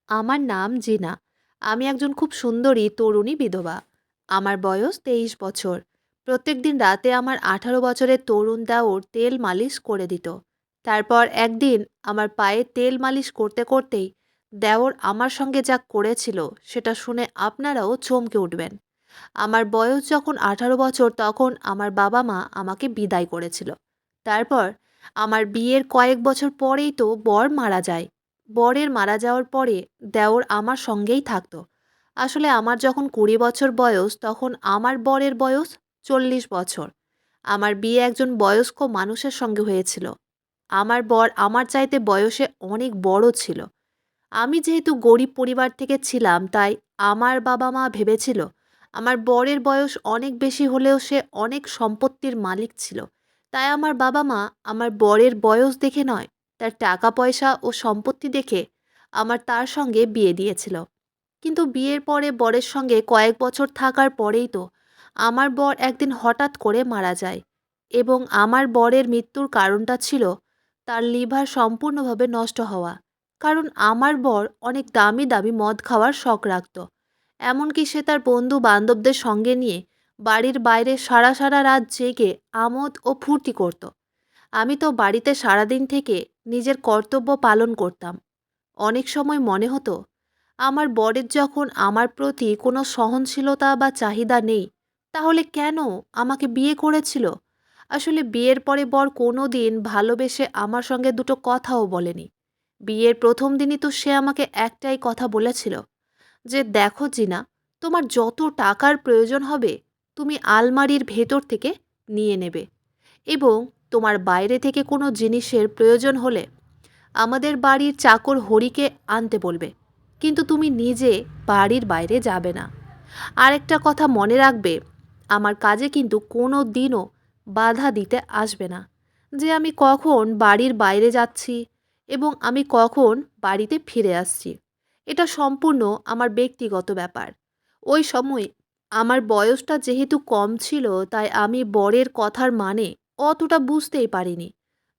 আমার নাম জিনা। আমি একজন খুব সুন্দরী তরুণী বিধবা। আমার বয়স ২৩ বছর। প্রত্যেকদিন রাতে আমার ১৮ বছরের তরুণ দেওর তেল মালিশ করে দিত। তারপর একদিন আমার পায়ে তেল মালিশ করতে করতেই দেওর আমার সঙ্গে যা করেছিল সেটা শুনে আপনারাও চমকে উঠবেন। আমার বয়স যখন ১৮ বছর তখন আমার বাবা-মা আমাকে বিদায় করেছিল। তারপর আমার বিয়ের কয়েক বছর পরেই তো বর মারা যায়। বরের মারা যাওয়ার পরে দেওর আমার সঙ্গেই থাকতো। আসলে আমার যখন ২০ বছর বয়স তখন আমার বরের বয়স ৪০ বছর। আমার বিয়ে একজন বয়স্ক মানুষের সঙ্গে হয়েছিল। আমার বর আমার চাইতে বয়সে অনেক বড় ছিল। আমি যেহেতু গরিব পরিবার থেকে ছিলাম তাই আমার বাবা-মা ভেবেছিল আমার বরের বয়স অনেক বেশি হলেও সে অনেক সম্পত্তির মালিক ছিল। তাই আমার বাবা-মা আমার বরের বয়স দেখে নয়, তার টাকা-পয়সা ও সম্পত্তি দেখে তার সঙ্গে বিয়ে দিয়েছিল। কিন্তু বিয়ের পরে বরের সঙ্গে কয়েক বছর থাকার পরেই তো আমার বর একদিন হঠাৎ করে মারা যায় এবং আমার বরের মৃত্যুর কারণটা ছিল তার লিভার সম্পূর্ণভাবে নষ্ট হওয়া। কারণ আমার বর অনেক দামি দামি মদ খাওয়ার শখ রাখত। এমনকি সে তার বন্ধু বান্ধবদের সঙ্গে নিয়ে বাড়ির বাইরে সারা সারা রাত জেগে আমোদ ও ফুর্তি করত। আমি তো বাড়িতে সারাদিন থেকে নিজের কর্তব্য পালন করতাম। অনেক সময় মনে হতো আমার বরের যখন আমার প্রতি কোনো সহনশীলতা বা চাহিদা নেই, তাহলে কেন আমাকে বিয়ে করেছিল? আসলে বিয়ের পরে বর কোনো দিন ভালোবেসে আমার সঙ্গে দুটো কথাও বলেনি। বিয়ের প্রথম দিনই তো সে আমাকে একটাই কথা বলেছিল যে, "দেখো জিনা, তোমার যত টাকার প্রয়োজন হবে তুমি আলমারির ভেতর থেকে নিয়ে নেবে এবং তোমার বাইরে থেকে কোনো জিনিসের প্রয়োজন হলে আমাদের বাড়ির চাকর হরিকে আনতে বলবে, কিন্তু তুমি নিজে বাড়ির বাইরে যাবে না। আরেকটা কথা মনে রাখবে, আমার কাজে কিন্তু কোনো দিনও বাধা দিতে আসবে না, যে আমি কখন বাড়ির বাইরে যাচ্ছি এবং আমি কখন বাড়িতে ফিরে আসছি। এটা সম্পূর্ণ আমার ব্যক্তিগত ব্যাপার।" ওই সময় আমার বয়সটা যেহেতু কম ছিল তাই আমি বরের কথার মানে অতটা বুঝতেই পারিনি,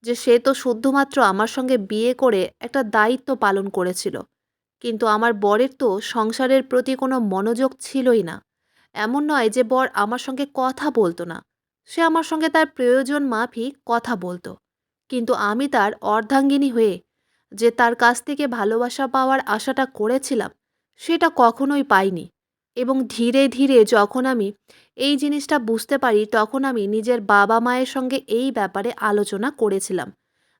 যে সে তো শুধুমাত্র আমার সঙ্গে বিয়ে করে একটা দায়িত্ব পালন করেছিল। কিন্তু আমার বরের তো সংসারের প্রতি কোনো মনোযোগ ছিলই না। এমন নয় যে বর আমার সঙ্গে কথা বলতো না। সে আমার সঙ্গে তার প্রয়োজন মাফিক কথা বলতো। কিন্তু আমি তার অর্ধাঙ্গিনী হয়ে যে তার কাছ থেকে ভালোবাসা পাওয়ার আশাটা করেছিলাম, সেটা কখনোই পাইনি। এবং ধীরে ধীরে যখন আমি এই জিনিসটা বুঝতে পারি তখন আমি নিজের বাবা-মায়ের সঙ্গে এই ব্যাপারে আলোচনা করেছিলাম।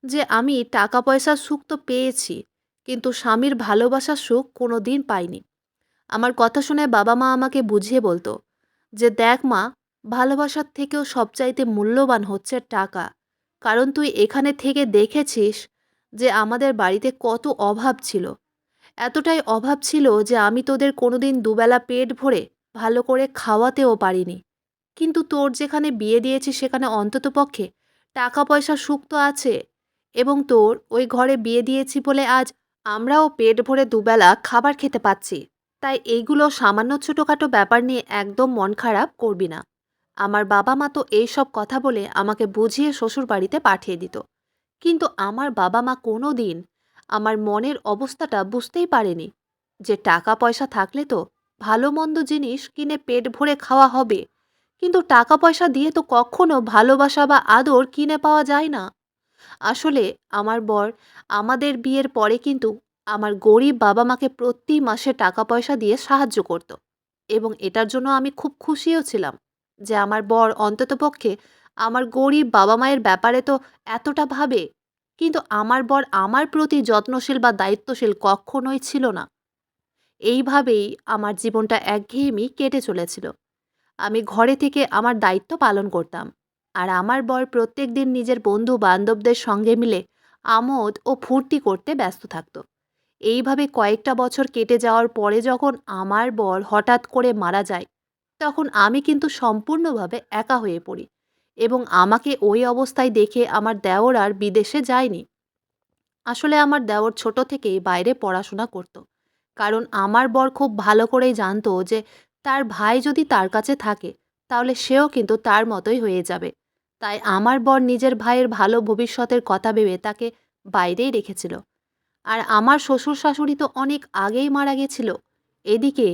যে আমি টাকা পয়সার সুখ তো পেয়েছি, কিন্তু স্বামীর ভালোবাসার সুখ কোনো দিন পাইনি। আমার কথা শুনে বাবা-মা আমাকে বুঝিয়ে বলতো যে, "দেখ মা, ভালোবাসার থেকেও সবচাইতে মূল্যবান হচ্ছে টাকা। কারণ তুই এখানে থেকে দেখেছিস যে আমাদের বাড়িতে কত অভাব ছিল। এতটাই অভাব ছিল যে আমি তোদের কোনোদিন দুবেলা পেট ভরে ভালো করে খাওয়াতেও পারিনি। কিন্তু তোর যেখানে বিয়ে দিয়েছি সেখানে অন্ততপক্ষে টাকা পয়সার সুখ তো আছে এবং তোর ওই ঘরে বিয়ে দিয়েছি বলে আজ আমরাও পেট ভরে দুবেলা খাবার খেতে পাচ্ছি। তাই এইগুলো সামান্য ছোটোখাটো ব্যাপার নিয়ে একদম মন খারাপ করবি না।" আমার বাবা-মা তো এইসব কথা বলে আমাকে বুঝিয়ে শ্বশুরবাড়িতে পাঠিয়ে দিত। কিন্তু আমার বাবা-মা কোনোদিন আমার মনের অবস্থাটা বুঝতেই পারেনি, যে টাকা পয়সা থাকলে তো ভালো-মন্দ জিনিস কিনে পেট ভরে খাওয়া হবে। কিন্তু টাকা পয়সা দিয়ে তো কখনো ভালোবাসা বা আদর কিনে পাওয়া যায় না। আসলে আমার বর আমাদের বিয়ের পরে কিন্তু আমার গরিব বাবা-মাকে প্রতি মাসে টাকা পয়সা দিয়ে সাহায্য করত। এবং এটার জন্য আমি খুব খুশিও ছিলাম যে আমার বর অন্ততপক্ষে আমার গরিব বাবা-মায়ের ব্যাপারে তো এতটা ভাবে। কিন্তু আমার বর আমার প্রতি যত্নশীল বা দায়িত্বশীল কখনোই ছিল না। এইভাবেই আমার জীবনটা একঘেয়েমি কেটে চলেছিল। আমি ঘরে থেকে আমার দায়িত্ব পালন করতাম। আর আমার বর প্রত্যেকদিন নিজের বন্ধু-বান্ধবদের সঙ্গে মিলে আমোদ ও ফুর্তি করতে ব্যস্ত থাকত। এইভাবে কয়েকটা বছর কেটে যাওয়ার পরে যখন আমার বর হঠাৎ করে মারা যায়, তখন আমি কিন্তু সম্পূর্ণভাবে একা হয়ে পড়ি এবং আমাকে ওই অবস্থায় দেখে আমার দেওর আর বিদেশে যায়নি। আসলে আমার দেওর ছোট থেকেই বাইরে পড়াশোনা করত। কারণ আমার বর খুব ভালো করেই জানতো যে তার ভাই যদি তার কাছে থাকে তাহলে সেও কিন্তু তার মতোই হয়ে যাবে। তাই আমার বর নিজের ভাইয়ের ভালো ভবিষ্যতের কথা ভেবে তাকে বাইরেই রেখেছিল। আর আমার শ্বশুর-শাশুড়ি তো অনেক আগেই মারা গেছিল। এদিকে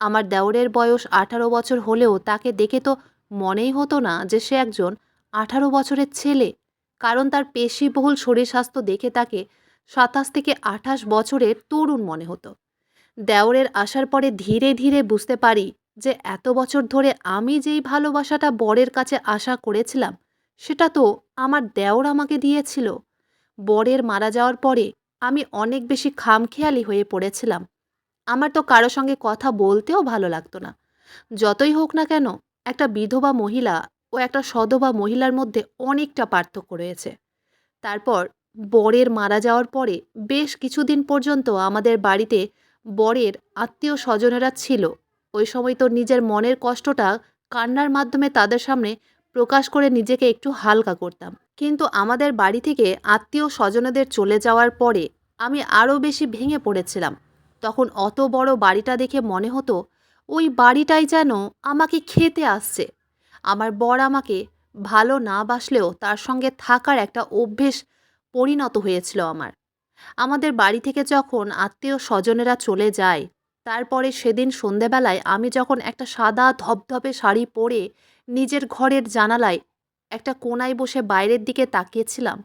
আমার দেওরের বয়স ১৮ বছর হলেও তাকে দেখে তো মনেই হতো না যে সে একজন ১৮ বছরের ছেলে। কারণ তার পেশিবহুল শরীর স্বাস্থ্য দেখে তাকে ২৭ থেকে ২৮ বছরের তরুণ মনে হতো। দেওরের আসার পরে ধীরে ধীরে বুঝতে পারি যে এত বছর ধরে আমি যেই ভালোবাসাটা বরের কাছে আশা করেছিলাম, সেটা তো আমার দেওর আমাকে দিয়েছিল। বরের মারা যাওয়ার পরে আমি অনেক বেশি খামখেয়ালি হয়ে পড়েছিলাম। আমার তো কারো সঙ্গে কথা বলতেও ভালো লাগতো না। যতই হোক না কেন, একটা বিধবা মহিলা ও একটা সধবা মহিলার মধ্যে অনেকটা পার্থক্য রয়েছে। তারপর বরের মারা যাওয়ার পরে বেশ কিছুদিন পর্যন্ত আমাদের বাড়িতে বরের আত্মীয় স্বজনেরা ছিল। ওই সময় তো নিজের মনের কষ্টটা কান্নার মাধ্যমে তাদের সামনে প্রকাশ করে নিজেকে একটু হালকা করতাম। কিন্তু আমাদের বাড়ি থেকে আত্মীয় স্বজনেদের চলে যাওয়ার পরে আমি আরও বেশি ভেঙে পড়েছিলাম। তখন অত বড় বাড়িটা দেখে মনে হতো ওই বাড়িটাই যেন আমাকে খেতে আসছে। আমার বর আমাকে ভালো না বাসলেও তার সঙ্গে থাকার একটা অভ্যেস পরিণত হয়েছিল আমার। আমাদের বাড়ি থেকে যখন আত্মীয় স্বজনেরা চলে যায়, তারপরে সেদিন সন্ধেবেলায় আমি যখন একটা সাদা ধবধবে শাড়ি পরে নিজের ঘরের জানালায় একটা কোণায় বসে বাইরের দিকে তাকিয়েছিলাম,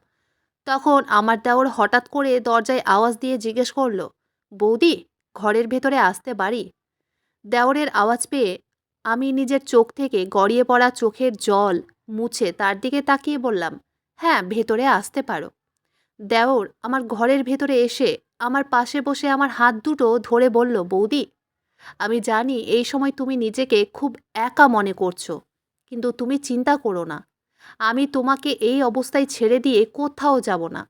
তখন আমার দেওর হঠাৎ করে দরজায় আওয়াজ দিয়ে জিজ্ঞেস করলো, বৌদি, ঘরের ভেতরে আসতে পারি? দেওরের আওয়াজ পেয়ে আমি নিজের চোখ থেকে গড়িয়ে পড়া চোখের জল মুছে তার দিকে তাকিয়ে বললাম, হ্যাঁ, ভেতরে আসতে পারো। দেওর আমার ঘরের ভেতরে এসে আমার পাশে বসে আমার হাত দুটো ধরে বলল, বৌদি, আমি জানি এই সময় তুমি নিজেকে খুব একা মনে করছো, কিন্তু তুমি চিন্তা করো না। আমি তোমাকে এই অবস্থায় ছেড়ে দিয়ে কোথাও যাব না।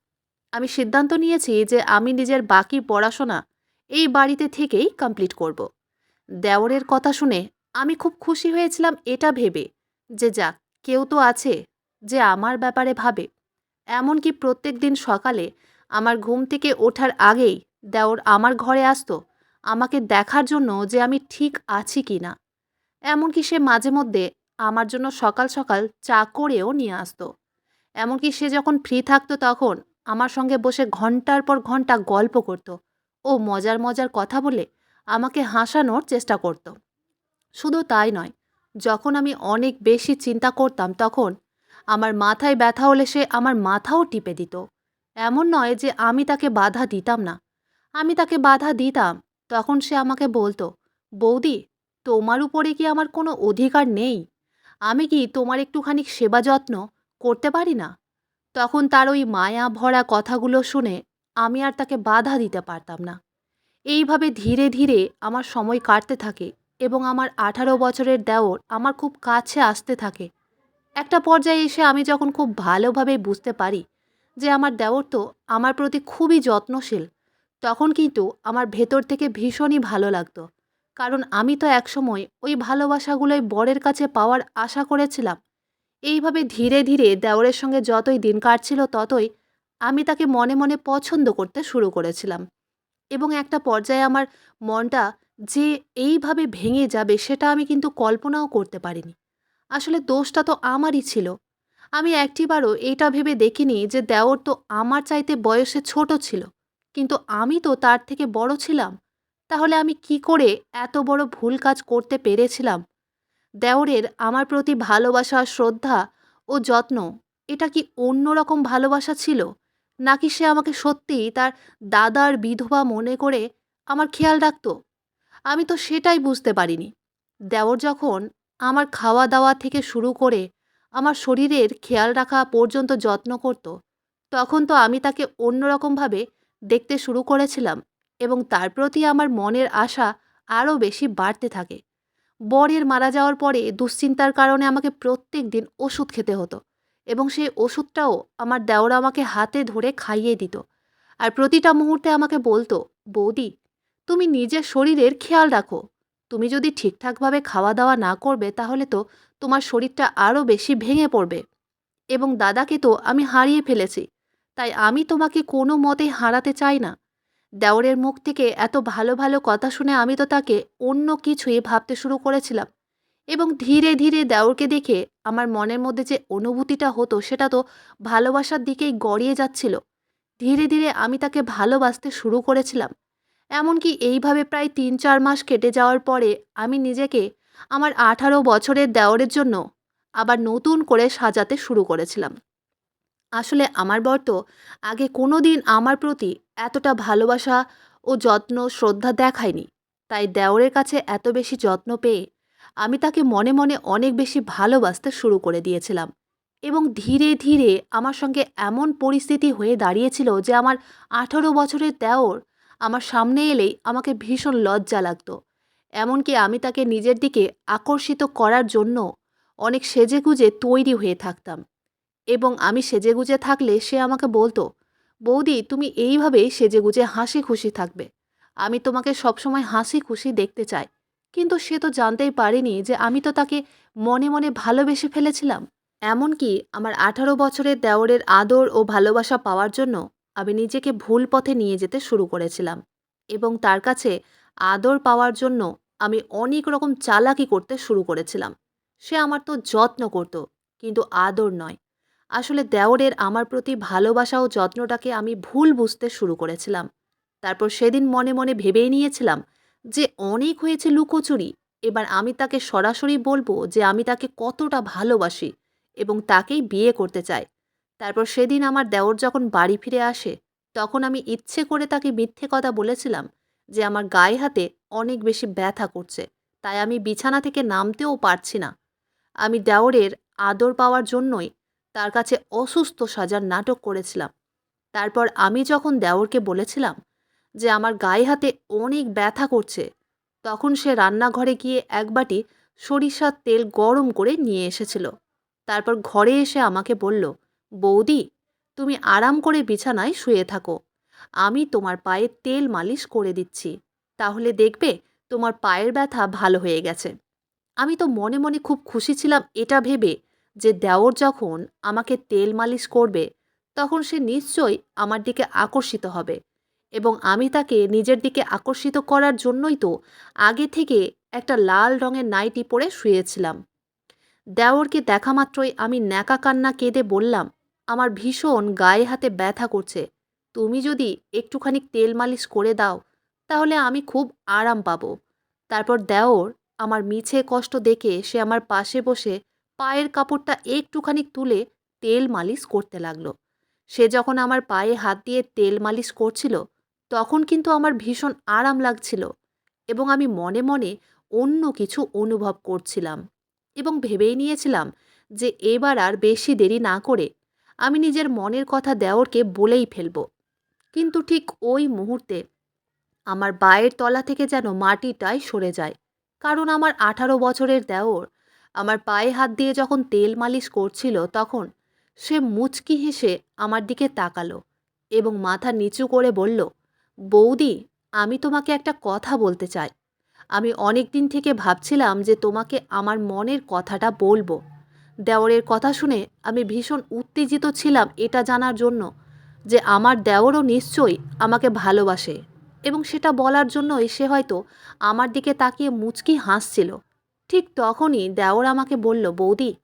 আমি সিদ্ধান্ত নিয়েছি যে আমি নিজের বাকি পড়াশোনা এই বাড়িতে থেকেই কমপ্লিট করব। দেওরের কথা শুনে আমি খুব খুশি হয়েছিলাম এটা ভেবে যে যাক, কেউ তো আছে যে আমার ব্যাপারে ভাবে। এমনকি প্রত্যেক দিন সকালে আমার ঘুম থেকে ওঠার আগেই দেওর আমার ঘরে আসতো আমাকে দেখার জন্য যে আমি ঠিক আছি কি না। এমনকি সে মাঝে মধ্যে আমার জন্য সকাল সকাল চা করেও নিয়ে আসতো। এমনকি সে যখন ফ্রি থাকতো তখন আমার সঙ্গে বসে ঘন্টার পর ঘন্টা গল্প করত ও মজার মজার কথা বলে আমাকে হাসানোর চেষ্টা করত। শুধু তাই নয়, যখন আমি অনেক বেশি চিন্তা করতাম তখন আমার মাথায় ব্যথা হলে সে আমার মাথাও টিপে দিত। এমন নয় যে আমি তাকে বাধা দিতাম না, আমি তাকে বাধা দিতাম। তখন সে আমাকে বলতো, বৌদি, তোমার উপরে কি আমার কোনো অধিকার নেই? আমি কি তোমার একটুখানি সেবা যত্ন করতে পারি না? তখন তার ওই মায়া ভরা কথাগুলো শুনে আমি আর তাকে বাধা দিতে পারতাম না। এইভাবে ধীরে ধীরে আমার সময় কাটতে থাকে এবং আমার ১৮ বছরের দেওর আমার খুব কাছে আসতে থাকে। একটা পর্যায়ে এসে আমি যখন খুব ভালোভাবে বুঝতে পারি যে আমার দেওর তো আমার প্রতি খুবই যত্নশীল, তখন কিন্তু আমার ভেতর থেকে ভীষণই ভালো লাগতো। কারণ আমি তো একসময় ওই ভালোবাসাগুলোই বরের কাছে পাওয়ার আশা করেছিলাম। এইভাবে ধীরে ধীরে দেওরের সঙ্গে যতই দিন কাটছিল ততই আমি তাকে মনে মনে পছন্দ করতে শুরু করেছিলাম। এবং একটা পর্যায়ে আমার মনটা যে এইভাবে ভেঙে যাবে সেটা আমি কিন্তু কল্পনাও করতে পারিনি। আসলে দোষটা তো আমারই ছিল। আমি একটিবারও এটা ভেবে দেখিনি যে দেওর তো আমার চাইতে বয়সে ছোট ছিল। কিন্তু আমি তো তার থেকে বড় ছিলাম। তাহলে আমি কি করে এত বড় ভুল কাজ করতে পেরেছিলাম? দেওরের আমার প্রতি ভালোবাসা, শ্রদ্ধা ও যত্ন, এটা কি অন্যরকম ভালোবাসা ছিল? নাকি সে আমাকে সত্যিই তার দাদার বিধবা মনে করে আমার খেয়াল রাখতো? আমি তো সেটাই বুঝতে পারিনি। দেওর যখন আমার খাওয়া-দাওয়া থেকে শুরু করে আমার শরীরের খেয়াল রাখা পর্যন্ত যত্ন করত, তখন তো আমি তাকে অন্যরকমভাবে দেখতে শুরু করেছিলাম এবং তার প্রতি আমার মনের আশা আরও বেশি বাড়তে থাকে। বরের মারা যাওয়ার পরে দুশ্চিন্তার কারণে আমাকে প্রত্যেক দিন ওষুধ খেতে হতো এবং সেই ওষুধটাও আমার দেওর আমাকে হাতে ধরে খাইয়ে দিত। আর প্রতিটা মুহূর্তে আমাকে বলতো, বৌদি, তুমি নিজের শরীরের খেয়াল রাখো। তুমি যদি ঠিকঠাকভাবে খাওয়া দাওয়া না করবে তাহলে তো তোমার শরীরটা আরও বেশি ভেঙে পড়বে। এবং দাদাকে তো আমি হারিয়ে ফেলেছি, তাই আমি তোমাকে কোনো মতে হারাতে চাই না। দেওরের মুখ থেকে এত ভালো ভালো কথা শুনে আমি তো তাকে অন্য কিছুই ভাবতে শুরু করেছিলাম এবং ধীরে ধীরে দেওরকে দেখে আমার মনের মধ্যে যে অনুভূতিটা হতো সেটা তো ভালোবাসার দিকেই গড়িয়ে যাচ্ছিল। ধীরে ধীরে আমি তাকে ভালোবাসতে শুরু করেছিলাম। এমনকি এইভাবে প্রায় ৩-৪ মাস কেটে যাওয়ার পরে আমি নিজেকে আমার ১৮ বছরের দেওরের জন্য আবার নতুন করে সাজাতে শুরু করেছিলাম। আসলে আমার বর তো আগে কোনোদিন আমার প্রতি এতটা ভালোবাসা ও যত্ন, শ্রদ্ধা দেখায়নি। তাই দেওরের কাছে এত বেশি যত্ন পেয়ে আমি তাকে মনে মনে অনেক বেশি ভালোবাসতে শুরু করে দিয়েছিলাম। এবং ধীরে ধীরে আমার সঙ্গে এমন পরিস্থিতি হয়ে দাঁড়িয়েছিল যে আমার ১৮ বছরের দেওর আমার সামনে এলেই আমাকে ভীষণ লজ্জা লাগতো। এমনকি আমি তাকে নিজের দিকে আকর্ষিত করার জন্য অনেক সেজেগুজে তৈরি হয়ে থাকতাম। এবং আমি সেজেগুজে থাকলে সে আমাকে বলতো, "বৌদি, তুমি এইভাবেই সেজেগুজে হাসি খুশি থাকবে। আমি তোমাকে সবসময় হাসি খুশি দেখতে চাই।" কিন্তু সে তো জানতেই পারেনি যে আমি তো তাকে মনে মনে ভালোবেসে ফেলেছিলাম। এমনকি আমার ১৮ বছরের দেওরের আদর ও ভালোবাসা পাওয়ার জন্য আমি নিজেকে ভুল পথে নিয়ে যেতে শুরু করেছিলাম। এবং তার কাছে আদর পাওয়ার জন্য আমি অনেক রকম চালাকি করতে শুরু করেছিলাম। সে আমার তো যত্ন করত, কিন্তু আদর নয়। আসলে দেওরের আমার প্রতি ভালোবাসা ও যত্নটাকে আমি ভুল বুঝতে শুরু করেছিলাম। তারপর সেদিন মনে মনে ভেবেই নিয়েছিলাম যে অনেক হয়েছে লুকোচুরি। এবার আমি তাকে সরাসরি বলবো যে আমি তাকে কতটা ভালোবাসি এবং তাকেই বিয়ে করতে চাই। তারপর সেদিন আমার দেওর যখন বাড়ি ফিরে আসে, তখন আমি ইচ্ছে করে তাকে মিথ্যে কথা বলেছিলাম যে আমার গায়ে হাতে অনেক বেশি ব্যথা করছে, তাই আমি বিছানা থেকে নামতেও পারছি না। আমি দেওরের আদর পাওয়ার জন্যই তার কাছে অসুস্থ সাজার নাটক করেছিলাম। তারপর আমি যখন দেওরকে বলেছিলাম যে আমার গায়ে হাতে অনেক ব্যথা করছে, তখন সে রান্নাঘরে গিয়ে এক বাটি সরিষার তেল গরম করে নিয়ে এসেছিল। তারপর ঘরে এসে আমাকে বলল, "বৌদি, তুমি আরাম করে বিছানায় শুয়ে থাকো। আমি তোমার পায়ে তেল মালিশ করে দিচ্ছি। তাহলে দেখবে তোমার পায়ের ব্যথা ভালো হয়ে গেছে।" আমি তো মনে মনে খুব খুশি ছিলাম এটা ভেবে যে দেওর যখন আমাকে তেল মালিশ করবে, তখন সে নিশ্চয়ই আমার দিকে আকর্ষিত হবে। এবং আমি তাকে নিজের দিকে আকর্ষিত করার জন্যই তো আগে থেকে একটা লাল রঙের নাইটি পরে শুয়েছিলাম। দেওরকে দেখা মাত্রই আমি ন্যাকা কান্না কেঁদে বললাম, "আমার ভীষণ গায়ে হাতে ব্যথা করছে। তুমি যদি একটুখানি তেল মালিশ করে দাও, তাহলে আমি খুব আরাম পাবো।" তারপর দেওর আমার মিছে কষ্ট দেখে সে আমার পাশে বসে পায়ের কাপড়টা একটুখানি তুলে তেল মালিশ করতে লাগলো। সে যখন আমার পায়ে হাত দিয়ে তেল মালিশ করছিল, তখন কিন্তু আমার ভীষণ আরাম লাগছিল এবং আমি মনে মনে অন্য কিছু অনুভব করছিলাম এবং ভেবেই নিয়েছিলাম যে এবার আর বেশি দেরি না করে আমি নিজের মনের কথা দেওরকে বলেই ফেলব। কিন্তু ঠিক ওই মুহূর্তে আমার পায়ের তলা থেকে যেন মাটিটাই সরে যায়। কারণ আমার ১৮ বছরের দেওর আমার পায়ে হাত দিয়ে যখন তেল মালিশ করছিল, তখন সে মুচকি হেসে আমার দিকে তাকালো এবং মাথা নিচু করে বলল, "বৌদি, আমি তোমাকে একটা কথা বলতে চাই। আমি অনেক দিন থেকে ভাবছিলাম যে তোমাকে আমার মনের কথাটা বলবো।" দেওরের কথা শুনে আমি ভীষণ উত্তেজিত ছিলাম এটা জানার জন্য যে আমার দেওরও নিশ্চয়ই আমাকে ভালোবাসে এবং সেটা বলার জন্যই সে হয়তো আমার দিকে তাকিয়ে মুচকি হাসছিল। ঠিক তখনই দেওর আমাকে বলল, "বৌদি,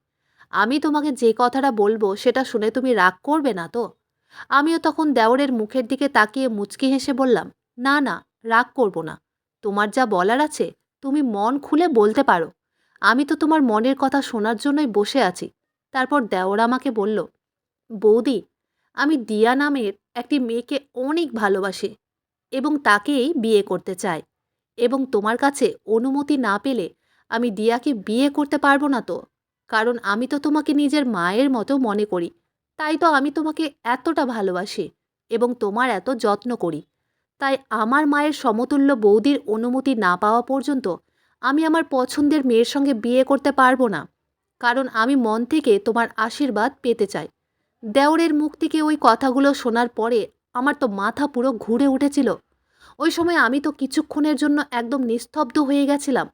আমি তোমাকে যে কথাটা বলবো সেটা শুনে তুমি রাগ করবে না তো?" আমিও তখন দেওরের মুখের দিকে তাকিয়ে মুচকি হেসে বললাম, "না না, রাগ করব না। তোমার যা বলার আছে তুমি মন খুলে বলতে পারো। আমি তো তোমার মনের কথা শোনার জন্যই বসে আছি।" তারপর দেওর আমাকে বলল, "বৌদি, আমি দিয়া নামের একটি মেয়েকে অনেক ভালোবাসি এবং তাকেই বিয়ে করতে চাই। এবং তোমার কাছে অনুমতি না পেলে আমি দিয়াকে বিয়ে করতে পারবো না তো। কারণ আমি তো তোমাকে নিজের মায়ের মতো মনে করি। তাই তো আমি তোমাকে এতটা ভালোবাসি এবং তোমার এত যত্ন করি। তাই আমার মায়ের সমতুল্য বৌদির অনুমতি না পাওয়া পর্যন্ত আমি আমার পছন্দের মেয়ের সঙ্গে বিয়ে করতে পারবো না। কারণ আমি মন থেকে তোমার আশীর্বাদ পেতে চাই।" দেওরের মুখ থেকে ওই কথাগুলো শোনার পরে আমার তো মাথা পুরো ঘুরে উঠেছিল। ওই সময় আমি তো কিছুক্ষণের জন্য একদম নিস্তব্ধ হয়ে গেছিলাম।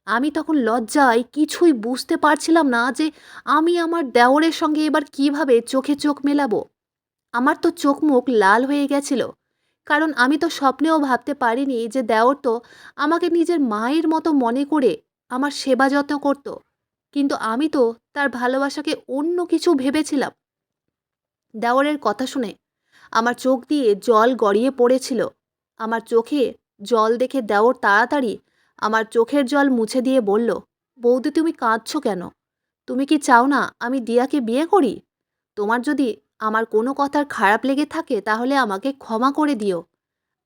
আমি তখন লজ্জায় কিছুই বুঝতে পারছিলাম না যে আমি আমার দেওরের সঙ্গে এবার কিভাবে চোখে চোখ মেলাবো। আমার তো চোখ মুখ লাল হয়ে গেছিল। কারণ আমি তো স্বপ্নেও ভাবতে পারিনি যে দেওর তো আমাকে নিজের মায়ের মতো মনে করে আমার সেবা যত্ন করত। কিন্তু আমি তো তার ভালোবাসাকে অন্য কিছু ভেবেছিলাম। দেওরের কথা শুনে আমার চোখ দিয়ে জল গড়িয়ে পড়েছিল। আমার চোখে জল দেখে দেওর তাড়াতাড়ি আমার চোখের জল মুছে দিয়ে বলল, বৌদি তুমি কাঁদছো কেন? তুমি কি চাও না আমি দিয়াকে বিয়ে করি? তোমার যদি আমার কোনো কথার খারাপ লেগে থাকে তাহলে আমাকে ক্ষমা করে দিও।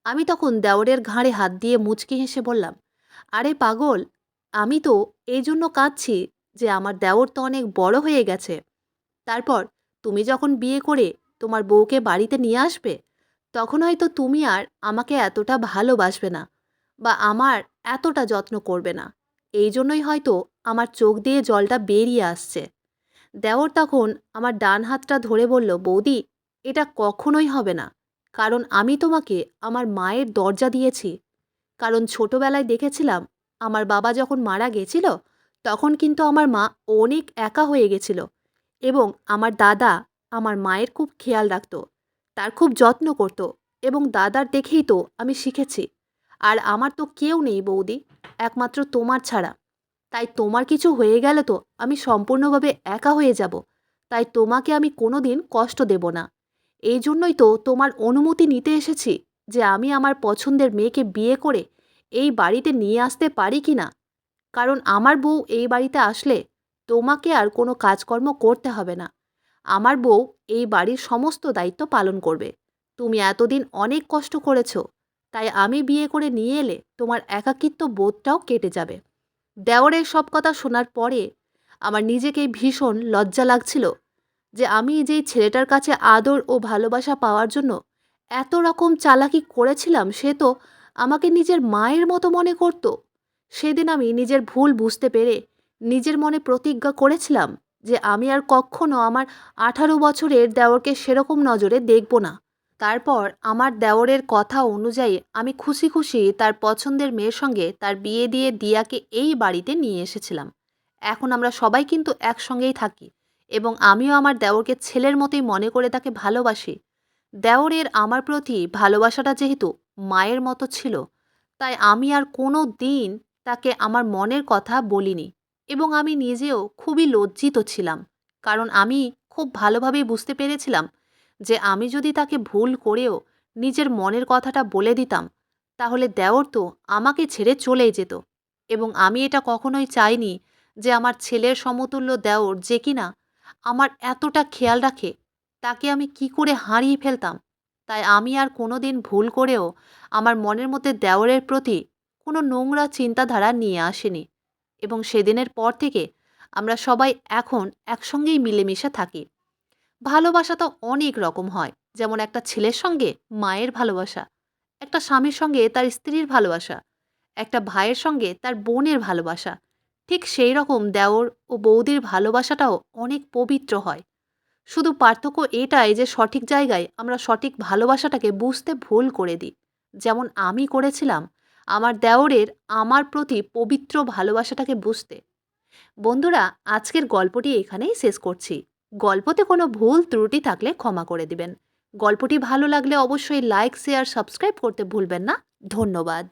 আমি তখন দেওরের ঘাড়ে হাত দিয়ে মুচকি হেসে বললাম, আরে পাগল, আমি তো এই জন্য কাঁদছি যে আমার দেওর তো অনেক বড় হয়ে গেছে। তারপর তুমি যখন বিয়ে করে তোমার বউকে বাড়িতে নিয়ে আসবে, তখন হয়তো তুমি আর আমাকে এতটা ভালোবাসবে না বা আমার এতটা যত্ন করবে না। এই জন্যই হয়তো আমার চোখ দিয়ে জলটা বেরিয়ে আসছে। দেওর তখন আমার ডান হাতটা ধরে বলল, বৌদি, এটা কখনোই হবে না। কারণ আমি তোমাকে আমার মায়ের দরজা দিয়েছি। কারণ ছোটবেলায় দেখেছিলাম আমার বাবা যখন মারা গেছিল, তখন কিন্তু আমার মা অনেক একা হয়ে গেছিল এবং আমার দাদা আমার মায়ের খুব খেয়াল রাখতো, তার খুব যত্ন করত এবং দাদার দেখেই তো আমি শিখেছি। আর আমার তো কেউ নেই বৌদি, একমাত্র তোমার ছাড়া। তাই তোমার কিছু হয়ে গেলে তো আমি সম্পূর্ণভাবে একা হয়ে যাব। তাই তোমাকে আমি কোনো দিন কষ্ট দেব না। এই জন্যই তো তোমার অনুমতি নিতে এসেছি যে আমি আমার পছন্দের মেয়েকে বিয়ে করে এই বাড়িতে নিয়ে আসতে পারি কি না। কারণ আমার বউ এই বাড়িতে আসলে তোমাকে আর কোনো কাজকর্ম করতে হবে না। আমার বউ এই বাড়ির সমস্ত দায়িত্ব পালন করবে। তুমি এতদিন অনেক কষ্ট করেছো, তাই আমি বিয়ে করে নিয়ে এলে তোমার একাকিত্ব বোধটাও কেটে যাবে। দেওরের সব কথা শোনার পরে আমার নিজেকেই ভীষণ লজ্জা লাগছিল যে আমি যেই ছেলেটার কাছে আদর ও ভালোবাসা পাওয়ার জন্য এত রকম চালাকি করেছিলাম, সে তো আমাকে নিজের মায়ের মতো মনে করত। সেদিন আমি নিজের ভুল বুঝতে পেরে নিজের মনে প্রতিজ্ঞা করেছিলাম যে আমি আর কখনো আমার 18 বছরের দেওরকে সেরকম নজরে দেখব না। তারপর আমার দেওরের কথা অনুযায়ী আমি খুশি খুশি তার পছন্দের মেয়ের সঙ্গে তার বিয়ে দিয়ে দিয়াকে এই বাড়িতে নিয়ে এসেছিলাম। এখন আমরা সবাই কিন্তু একসঙ্গেই থাকি এবং আমিও আমার দেওরকে ছেলের মতোই মনে করে তাকে ভালোবাসি। দেওরের আমার প্রতি ভালোবাসাটা যেহেতু মায়ের মতো ছিল, তাই আমি আর কোনো দিন তাকে আমার মনের কথা বলিনি এবং আমি নিজেও খুবই লজ্জিত ছিলাম। কারণ আমি খুব ভালোভাবেই বুঝতে পেরেছিলাম যে আমি যদি তাকে ভুল করেও নিজের মনের কথাটা বলে দিতাম, তাহলে দেওর তো আমাকে ছেড়ে চলেই যেত এবং আমি এটা কখনোই চাইনি যে আমার ছেলের সমতুল্য দেওর যে কিনা আমার এতটা খেয়াল রাখে, তাকে আমি কি করে হারিয়ে ফেলতাম। তাই আমি আর কোনো দিন ভুল করেও আমার মনের মধ্যে দেওরের প্রতি কোনো নোংরা চিন্তাধারা নিয়ে আসেনি এবং সেদিনের পর থেকে আমরা সবাই এখন একসঙ্গেই মিলেমিশে থাকি। ভালোবাসা তো অনেক রকম হয়, যেমন একটা ছেলের সঙ্গে মায়ের ভালোবাসা, একটা স্বামীর সঙ্গে তার স্ত্রীর ভালোবাসা, একটা ভাইয়ের সঙ্গে তার বোনের ভালোবাসা। ঠিক সেই রকম দেওর ও বৌদির ভালোবাসাটাও অনেক পবিত্র হয়। শুধু পার্থক্য এটাই যে সঠিক জায়গায় আমরা সঠিক ভালোবাসাটাকে বুঝতে ভুল করে দিই। যেমন আমি করেছিলাম আমার দেওরের আমার প্রতি পবিত্র ভালোবাসাটাকে বুঝতে। বন্ধুরা, আজকের গল্পটি এখানেই শেষ করছি। গল্পতে কোনো ভুল ত্রুটি থাকলে ক্ষমা করে দিবেন। গল্পটি ভালো লাগলে অবশ্যই লাইক, শেয়ার, সাবস্ক্রাইব করতে ভুলবেন না। ধন্যবাদ।